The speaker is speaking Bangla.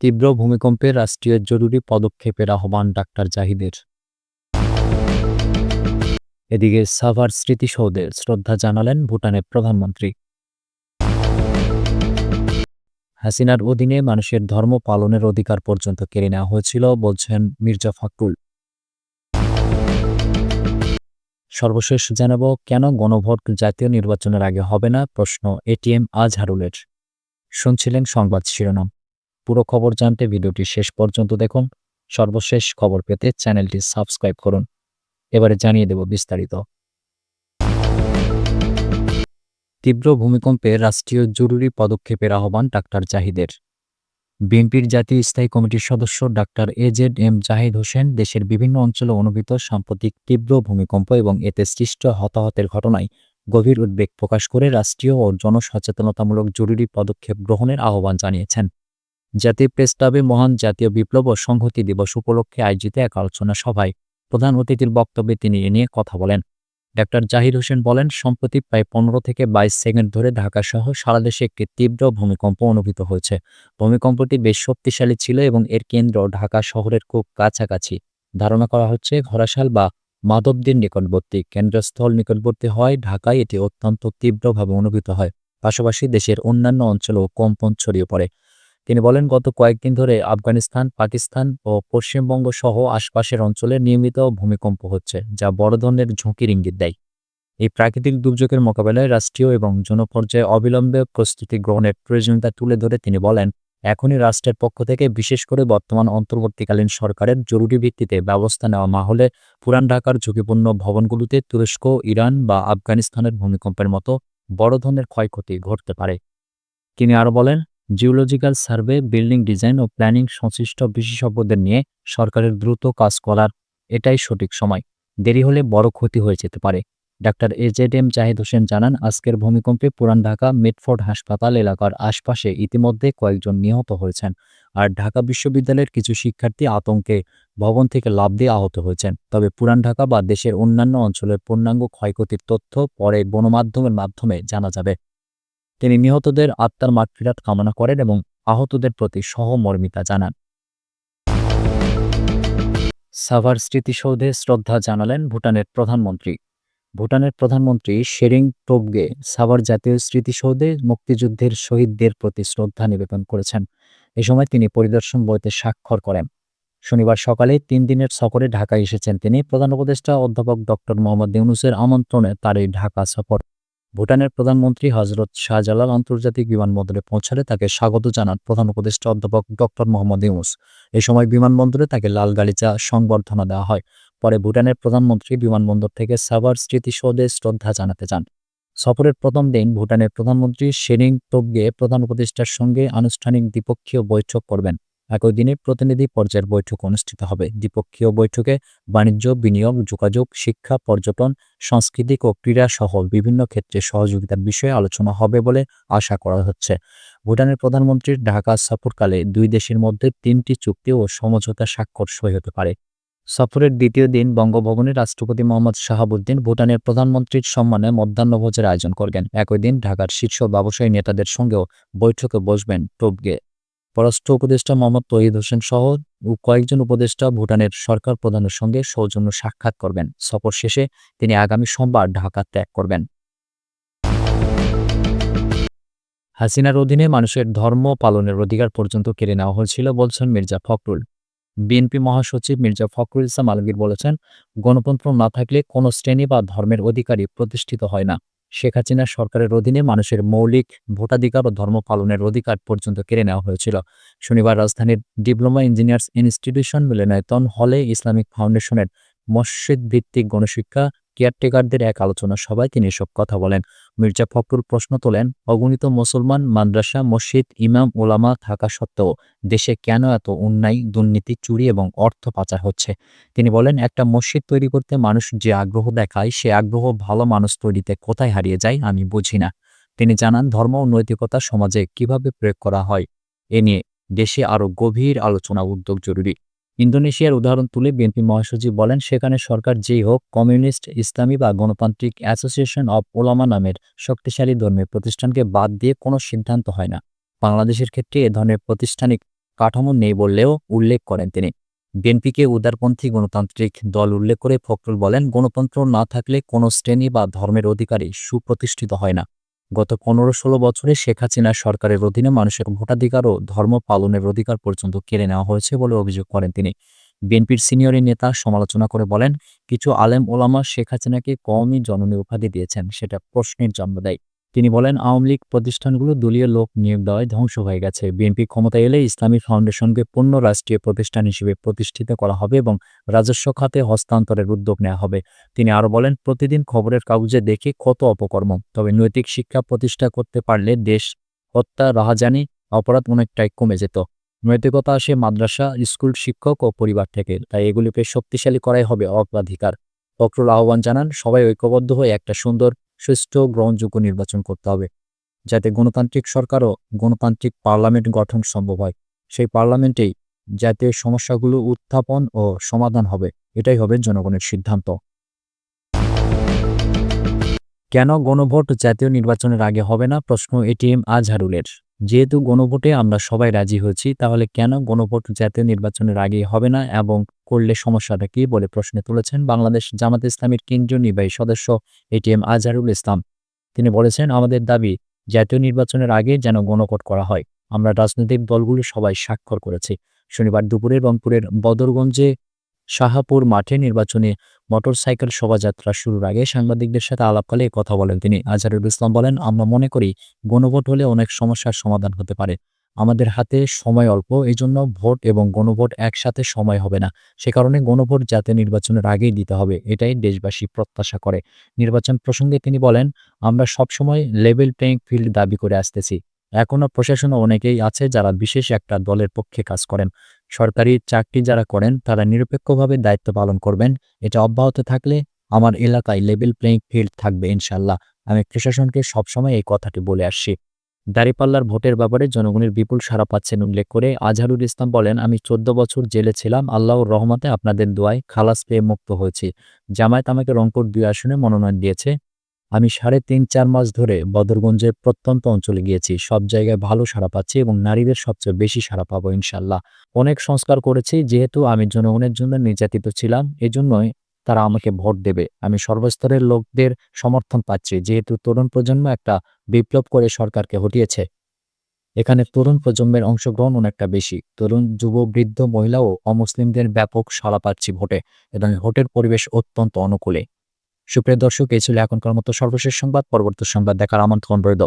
তীব্র ভূমিকম্পে রাষ্ট্রীয় জরুরি পদক্ষেপের আহ্বান ডাক্তার জাহিদের। এদিকে সাভার স্মৃতিসৌধে শ্রদ্ধা জানালেন ভুটানের প্রধানমন্ত্রী। হাসিনার অধীনে মানুষের ধর্ম পালনের অধিকার পর্যন্ত কেড়ে নেওয়া হয়েছিল বলছেন মির্জা ফখরুল। সর্বশেষ জানাব কেন গণভোট জাতীয় নির্বাচনের আগে হবে না, প্রশ্ন এটিএম আজহারুলের। শুনছিলেন সংবাদ শিরোনাম। পুরো খবর জানতে ভিডিওটি শেষ পর্যন্ত দেখুন। সর্বশেষ খবর পেতে চ্যানেলটি সাবস্ক্রাইব করুন। এবারে জানিয়ে দেব বিস্তারিত। তীব্র ভূমিকম্পে রাষ্ট্রীয় জরুরি পদক্ষেপের আহ্বান ডাক্তার জাহিদের। বিএনপির জাতীয় স্থায়ী কমিটির সদস্য ডাক্তার এজেড জাহিদ হোসেন দেশের বিভিন্ন অঞ্চলে অনুভূত সাম্প্রতিক তীব্র ভূমিকম্প এবং এতে সৃষ্ট হতাহতের ঘটনায় গভীর উদ্বেগ প্রকাশ করে রাষ্ট্রীয় ও জনসচেতনতামূলক জরুরি পদক্ষেপ গ্রহণের আহ্বান জানিয়েছেন। জাতীয় প্রেস ক্লাবে মহান জাতীয় বিপ্লব ও সংহতি দিবস উপলক্ষে আয়োজিত এক আলোচনা সভায় প্রধান অতিথির বক্তব্যে তিনি এ নিয়ে কথা বলেন। ডাক্তার জাহির হোসেন বলেন, সম্প্রতি প্রায় 15 থেকে 22 সেকেন্ড ধরে ঢাকাসহ সারা দেশে একটি তীব্র ভূমিকম্প অনুভূত হয়েছে। ভূমিকম্পটি বেশ শক্তিশালী ছিল এবং এর কেন্দ্র ঢাকা শহরের খুব কাছাকাছি। ধারণা করা হচ্ছে ঘোড়াশাল বা মাধবদীর নিকটবর্তী। কেন্দ্রস্থল নিকটবর্তী হয় ঢাকায় এটি অত্যন্ত তীব্রভাবে অনুভূত হয়। পাশাপাশি দেশের অন্যান্য অঞ্চলেও কম্পন ছড়িয়ে পড়ে। তিনি বলেন, গত কয়েকদিন ধরে আফগানিস্তান, পাকিস্তান ও পশ্চিমবঙ্গ সহ আশপাশের অঞ্চলে নিয়মিত ভূমিকম্প হচ্ছে, যা বড় ধরনের ঝুঁকির ইঙ্গিত দেয়। এই প্রাকৃতিক দুর্যোগের মোকাবেলায় রাষ্ট্রীয় এবং জনপর্যায়ে অবিলম্বে প্রস্তুতি গ্রহণের প্রয়োজনীয়তা তুলে ধরে তিনি বলেন, এখনই রাষ্ট্রের পক্ষ থেকে বিশেষ করে বর্তমান অন্তর্বর্তীকালীন সরকারের জরুরি ভিত্তিতে ব্যবস্থা নেওয়া না হলে পুরান ঢাকার ঝুঁকিপূর্ণ ভবনগুলোতে তুরস্ক, ইরান বা আফগানিস্তানের ভূমিকম্পের মতো বড় ধরনের ক্ষয়ক্ষতি ঘটতে পারে। তিনি আরও বলেন, জিওলজিক্যাল সার্ভে, বিল্ডিং ডিজাইন ও প্ল্যানিং সংশ্লিষ্ট বিশেষজ্ঞদের নিয়ে সরকারের দ্রুত কাজ করার এটাই সঠিক সময়। দেরি হলে বড় ক্ষতি হয়ে যেতে পারে। ডাক্তার জাহিদ হোসেন জানান, আজকের ভূমিকম্পে পুরান ঢাকা মিডফোর্ড হাসপাতাল এলাকার আশপাশে ইতিমধ্যে কয়েকজন নিহত হয়েছেন। আর ঢাকা বিশ্ববিদ্যালয়ের কিছু শিক্ষার্থী আতঙ্কে ভবন থেকে লাফ দিয়ে আহত হয়েছেন। তবে পুরান ঢাকা বা দেশের অন্যান্য অঞ্চলের পূর্ণাঙ্গ ক্ষয়ক্ষতির তথ্য পরে গণমাধ্যমের মাধ্যমে জানা যাবে। তিনি নিহতদের আত্মার মাগফিরাত কামনা করেন এবং আহতদের প্রতি সহমর্মিতা জানান। সাভার স্মৃতিসৌধে শ্রদ্ধা জানালেন ভুটানের প্রধানমন্ত্রী। ভুটানের প্রধানমন্ত্রী শেরিং টোবগে সাভার জাতীয় স্মৃতিসৌধে মুক্তিযুদ্ধের শহীদদের প্রতি শ্রদ্ধা নিবেদন করেছেন। এ সময় তিনি পরিদর্শন বইতে স্বাক্ষর করেন। শনিবার সকালে 3 দিনের সফরে ঢাকায় এসেছেন তিনি। প্রধান উপদেষ্টা অধ্যাপক ডক্টর মোহাম্মদ ইউনূসের আমন্ত্রণে তার এই ঢাকা সফর। ভুটানের প্রধানমন্ত্রী হজরত শাহজালাল আন্তর্জাতিক বিমানবন্দরে পৌঁছালে তাকে স্বাগত জানান প্রধান উপদেষ্টা অধ্যাপক ডক্টর মোহাম্মদ ইউনূস। এ সময় বিমানবন্দরে তাকে লাল গালিচা সংবর্ধনা দেওয়া হয়। পরে ভুটানের প্রধানমন্ত্রী বিমানবন্দর থেকে সাভার স্মৃতিসৌধে শ্রদ্ধা জানাতে যান। সফরের প্রথম দিন ভুটানের প্রধানমন্ত্রী শেরিং টোবগে প্রধান উপদেষ্টার সঙ্গে আনুষ্ঠানিক দ্বিপক্ষীয় বৈঠক করবেন। একই দিনে প্রতিনিধি পর্যায়ের বৈঠক অনুষ্ঠিত হবে। দ্বিপক্ষীয় বৈঠকে বাণিজ্য, বিনিয়োগ, যোগাযোগ, শিক্ষা, পর্যটন, সাংস্কৃতিক ও ক্রীড়া সহ বিভিন্ন ক্ষেত্রে সহযোগিতার বিষয়ে আলোচনা হবে বলে আশা করা হচ্ছে। ভুটানের প্রধানমন্ত্রীর ঢাকা সফরকালে দুই দেশের মধ্যে 3টি চুক্তি ও সমঝোতা স্বাক্ষর সই হতে পারে। সফরের দ্বিতীয় দিন বঙ্গভবনে রাষ্ট্রপতি মোহাম্মদ শাহাবুদ্দিন ভুটানের প্রধানমন্ত্রীর সম্মানে মধ্যাহ্নভোজের আয়োজন করবেন। একই দিন ঢাকার শীর্ষ ব্যবসায়ী নেতাদের সঙ্গেও বৈঠকে বসবেন টোবগে। পররাষ্ট্র উপদেষ্টা মোহাম্মদ তৌহিদ হোসেন সহ কয়েকজন উপদেষ্টা ভুটানের সরকার প্রধানের সঙ্গে সৌজন্য সাক্ষাৎ করবেন। সফর শেষে তিনি আগামী সোমবার ঢাকা ত্যাগ করবেন। হাসিনার অধীনে মানুষের ধর্ম পালনের অধিকার পর্যন্ত কেড়ে নেওয়া হয়েছিল বলছেন মির্জা ফখরুল। বিএনপি মহাসচিব মির্জা ফখরুল ইসলাম আলমগীর বলেছেন, গণতন্ত্র না থাকলে কোনো শ্রেণী বা ধর্মের অধিকারই প্রতিষ্ঠিত হয় না। শেখ হাসিনা সরকারের অধীনে মানুষের মৌলিক ভোটাধিকার ও ধর্ম পালনের অধিকার পর্যন্ত কেড়ে নেওয়া হয়েছিল। শনিবার রাজধানীর ডিপ্লোমা ইঞ্জিনিয়ার্স ইনস্টিটিউশন মিলনায়তন হলে ইসলামিক ফাউন্ডেশনের মসজিদ ভিত্তিক গণশিক্ষা কেয়ারটেকারদের এক আলোচনা সভায় তিনি এসব কথা বলেন। মির্জা ফখরুল প্রশ্ন তোলেন, অগণিত মুসলমান, মাদ্রাসা, মসজিদ, ইমাম, ওলামা থাকা সত্ত্বেও দেশে কেন এত অন্যায়, দুর্নীতি, চুরি এবং অর্থ পাচার হচ্ছে? তিনি বলেন, একটা মসজিদ তৈরি করতে মানুষ যে আগ্রহ দেখায়, সে আগ্রহ ভালো মানুষ তৈরিতে কোথায় হারিয়ে যায় আমি বুঝি না। তিনি জানান, ধর্ম ও নৈতিকতা সমাজে কিভাবে প্রয়োগ করা হয় এ নিয়ে দেশে আরও গভীর আলোচনা উদ্যোগ জরুরি। ইন্দোনেশিয়ার উদাহরণ তুলে বিএনপি মহাসচিব বলেন, সেখানে সরকার যেই হোক, কমিউনিস্ট, ইসলামী বা গণতান্ত্রিক অ্যাসোসিয়েশন অব ওলামা নামের শক্তিশালী ধর্মীয় প্রতিষ্ঠানকে বাদ দিয়ে কোনো সিদ্ধান্ত হয় না। বাংলাদেশের ক্ষেত্রে এ ধরনের প্রাতিষ্ঠানিক কাঠামো নেই বললেও উল্লেখ করেন তিনি। বিএনপিকে উদারপন্থী গণতান্ত্রিক দল উল্লেখ করে ফখরুল বলেন, গণতন্ত্র না থাকলে কোনো শ্রেণী বা ধর্মের অধিকারই সুপ্রতিষ্ঠিত হয় না। গত ১৫-১৬ বছরে শেখ হাসিনা সরকারের অধীনে মানুষের ভোটাধিকার ও ধর্ম পালনের অধিকার পর্যন্ত কেড়ে নেওয়া হয়েছে বলে অভিযোগ করেন তিনি। বিএনপির সিনিয়র এই নেতা সমালোচনা করে বলেন, কিছু আলেম ওলামা শেখ হাসিনাকে কওমি জননী উপাধি দিয়েছেন, সেটা প্রশ্নের জন্ম দেয়। তিনি বলেন, আওয়ামী লীগ প্রতিষ্ঠানগুলো দলীয় লোক নিয়োগ দেওয়ায় ধ্বংস হয়ে গেছে। বিএনপি ক্ষমতায় এলে ইসলামী ফাউন্ডেশনকে পূর্ণ রাষ্ট্রীয় প্রতিষ্ঠান হিসেবে প্রতিষ্ঠিত করা হবে এবং রাজস্ব খাতে হস্তান্তরের উদ্যোগ নেওয়া হবে। তিনি আরও বলেন, প্রতিদিন খবরের কাগজে দেখি কত অপকর্ম, তবে নৈতিক শিক্ষা প্রতিষ্ঠা করতে পারলে দেশ হত্যা, রাহাজানি, অপরাধ অনেকটাই কমে যেত। নৈতিকতা আসে মাদ্রাসা, স্কুল, শিক্ষক ও পরিবার থেকে, তাই এগুলিকে শক্তিশালী করাই হবে অগ্রাধিকার। ফখরুল আহ্বান জানান, সবাই ঐক্যবদ্ধ হয়ে একটা সুন্দর, সুষ্ঠু, গ্রহণযোগ্য নির্বাচন করতে হবে, যাতে গণতান্ত্রিক সরকার ও গণতান্ত্রিক পার্লামেন্ট গঠন সম্ভব হয়। সেই পার্লামেন্টেই জাতীয় সমস্যাগুলো উত্থাপন ও সমাধান হবে। এটাই হবে জনগণের সিদ্ধান্ত। কেন গণভোট জাতীয় নির্বাচনের আগে হবে না? প্রশ্ন এটিএম আজহারুলের। যেহেতু গণভোটে আমরা সবাই রাজি হয়েছি, তাহলে কেন গণভোট জাতীয় নির্বাচনের আগে হবে না এবং করলে সমস্যাটা কি বলে প্রশ্ন তুলেছেন বাংলাদেশ জামাতে ইসলামীর কেন্দ্রীয় নির্বাহী সদস্য এটিএম আজহারুল ইসলাম। তিনি বলেছেন, আমাদের দাবি জাতীয় নির্বাচনের আগে যেন গণভোট করা হয়। আমরা রাজনৈতিক দলগুলো সবাই স্বাক্ষর করেছি। শনিবার দুপুরে রংপুরের বদরগঞ্জে শাহাপুর মাঠে নির্বাচনী মোটরসাইকেল শোভাযাত্রা শুরুর আগে সাংবাদিকদের সাথে আলাপকালে এ কথা বলেন তিনি। আজহারুল ইসলাম বলেন, আমরা মনে করি গণভোট হলে অনেক সমস্যার সমাধান হতে পারে। আমাদের হাতে সময় অল্প, এজন্য ভোট এবং গণভোট একসাথে সময় হবে না। সে কারণে গণভোট জাতীয় নির্বাচনের আগেই দিতে হবে, এটাই দেশবাসী প্রত্যাশা করে। নির্বাচন প্রসঙ্গে তিনি বলেন, আমরা সবসময় লেভেল প্লেইং ফিল্ড দাবি করে আসতেছি। এখনও প্রশাসনে অনেকেই আছে যারা বিশেষ একটা দলের পক্ষে কাজ করেন। সরকারি চাকরি যারা করেন তারা নিরপেক্ষভাবে দায়িত্ব পালন করবেন। এটা অব্যাহত থাকলে আমার এলাকায় লেভেল প্লেইং ফিল্ড থাকবে ইনশাআল্লাহ। আমি প্রশাসনকে সবসময় এই কথাটি বলে আসছি। দাঁড়িপাল্লার ভোটের ব্যাপারে জনগণের বিপুল সাড়া পাচ্ছেন উল্লেখ করে আজহারুল ইসলাম বলেন, আমি ১৪ বছর জেলে ছিলাম, আল্লাহর রহমতে আপনাদের দোয়ায় খালাস পেয়ে মুক্ত হয়েছি। জামায়াত আমাকে রংপুর ২ আসনে মনোনয়ন দিয়েছে। আমি ৩.৫-৪ মাস ধরে বদরগঞ্জের প্রত্যন্ত অঞ্চলে গিয়েছি। সব জায়গায় ভালো সাড়া পাচ্ছি এবং নারীদের সবচেয়ে বেশি সাড়া পাবো ইনশাআল্লাহ। অনেক সংস্কার করেছি, যেহেতু আমি জনগণের জন্য নির্যাতিত ছিলাম, এজন্যই তারা আমাকে ভোট দেবে। আমি সর্বস্তরের লোকদের সমর্থন পাচ্ছি, যেহেতু তরুণ প্রজন্ম একটা বিপ্লব করে সরকারকে হটিয়েছে। এখানে তরুণ প্রজন্মের অংশগ্রহণ অনেকটা বেশি। তরুণ, যুব, বৃদ্ধ, মহিলা ও অমুসলিমদের ব্যাপক সাড়া পাচ্ছি ভোটে এবং ভোটের পরিবেশ অত্যন্ত অনুকূলে। সুপ্রিয় দর্শক, এই ছিল এখনকার মতো সর্বশেষ সংবাদ। পরবর্তী সংবাদ দেখার আমন্ত্রণ রইল।